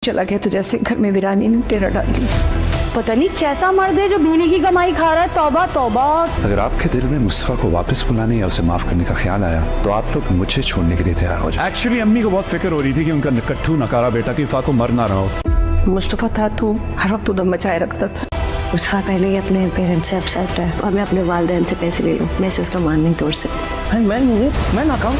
चला गया तो जैसे घर में वीरानी ने डेरा डाल दी। पता नहीं कैसा मर्द है जो बीवी की कमाई खा रहा है। तौबा तौबा। अगर आपके दिल में मुस्तफा को वापस बुलाने या उसे माफ करने का ख्याल आया तो आप लोग मुझे छोड़ने के लिए तैयार हो जाए। एक्चुअली अम्मी को बहुत फिक्र हो रही थी कि उनका निकट्ठू नकारा बेटा की फाको मर ना रहा हो। मुस्तफा था तो हर वक्त उधम मचाए रखता था। उसका पहले ही अपने पेरेंट्स से अपसेट है और मैं अपने वालिदैन से पैसे ले लूँ, मैं सिस्टम मान नहीं तोड़ सकती। मैं नाकाम,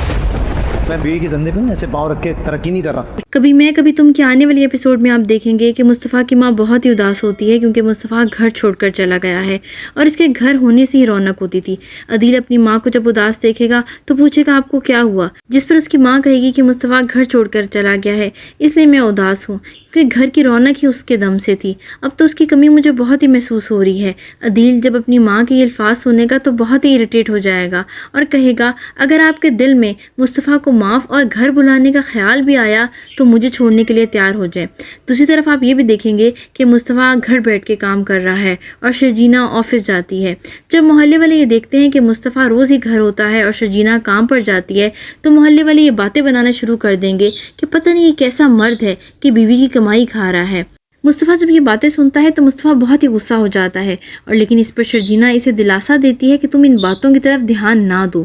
मैं बीवी के धंधे पे ऐसे पाँव रख के तरक्की नहीं कर रहा। कभी मैं कभी तुम के आने वाले एपिसोड में आप देखेंगे कि मुस्तफ़ा की माँ बहुत ही उदास होती है क्योंकि मुस्तफ़ा घर छोड़कर चला गया है और इसके घर होने से ही रौनक होती थी। अदील अपनी माँ को जब उदास देखेगा तो पूछेगा आपको क्या हुआ, जिस पर उसकी माँ कहेगी कि मुस्तफ़ा घर छोड़कर चला गया है इसलिए मैं उदास हूँ क्योंकि घर की रौनक ही उसके दम से थी। अब तो उसकी कमी मुझे बहुत ही महसूस हो रही है। अदील जब अपनी माँ के ये अल्फाज सुनेगा तो बहुत ही इरिटेट हो जाएगा और कहेगा अगर आपके दिल में मुस्तफ़ा को माफ़ और घर बुलाने का ख्याल भी आया तो मुझे छोड़ने के लिए तैयार हो जाए। दूसरी तरफ आप ये भी देखेंगे कि मुस्तफ़ा घर बैठ के काम कर रहा है और शर्जीना ऑफिस जाती है। जब मोहल्ले वाले ये देखते हैं कि मुस्तफ़ा रोज़ ही घर होता है और शर्जीना काम पर जाती है तो मोहल्ले वाले ये बातें बनाना शुरू कर देंगे कि पता नहीं ये कैसा मर्द है कि बीवी की कमाई खा रहा है। मुस्तफ़ा जब ये बातें सुनता है तो मुस्तफ़ा बहुत ही गुस्सा हो जाता है और लेकिन इस पर शर्जीना इसे दिलासा देती है कि तुम इन बातों की तरफ ध्यान ना दो।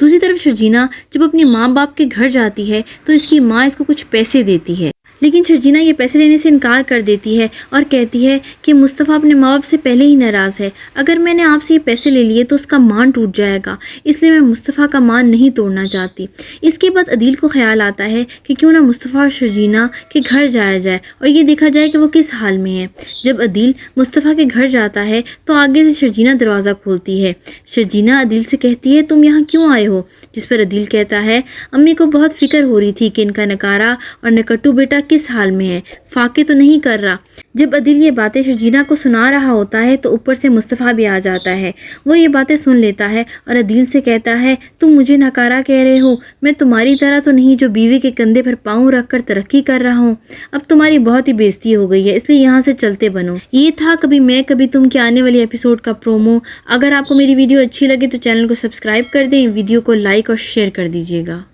दूसरी तरफ शर्जीना जब अपने माँ बाप के घर जाती है तो इसकी माँ इसको कुछ पैसे देती है, लेकिन शर्जीना ये पैसे लेने से इनकार कर देती है और कहती है कि मुस्तफ़ा अपने माँ बाप से पहले ही नाराज़ है, अगर मैंने आपसे ये पैसे ले लिए तो उसका मान टूट जाएगा, इसलिए मैं मुस्तफ़ा का मान नहीं तोड़ना चाहती। इसके बाद अदील को ख्याल आता है कि क्यों ना मुस्तफ़ा और शर्जीना के घर जाया जाए और ये देखा जाए कि वो किस हाल में है। जब अदील मुस्तफ़ा के घर जाता है तो आगे से शर्जीना दरवाज़ा खोलती है। शर्जीना अदील से कहती है तुम यहाँ क्यों आए हो, जिस पर अदील कहता है अम्मी को बहुत फिक्र हो रही थी कि इनका नकारा और नकट्टू बेटा किस हाल में है, फाके तो नहीं कर रहा। जब अदील ये बातें शर्जीना को सुना रहा होता है तो ऊपर से मुस्तफ़ा भी आ जाता है। वो ये बातें सुन लेता है और अदील से कहता है तुम मुझे नकारा कह रहे हो, मैं तुम्हारी तरह तो नहीं जो बीवी के कंधे पर पाँव रख कर तरक्की कर रहा हूँ। अब तुम्हारी बहुत ही बेइज्जती हो गई है, इसलिए यहाँ से चलते बनो। ये था कभी मैं कभी तुम के आने वाले एपिसोड का प्रोमो। अगर आपको मेरी वीडियो अच्छी लगे तो चैनल को सब्सक्राइब कर दें, वीडियो को लाइक और शेयर कर दीजिएगा।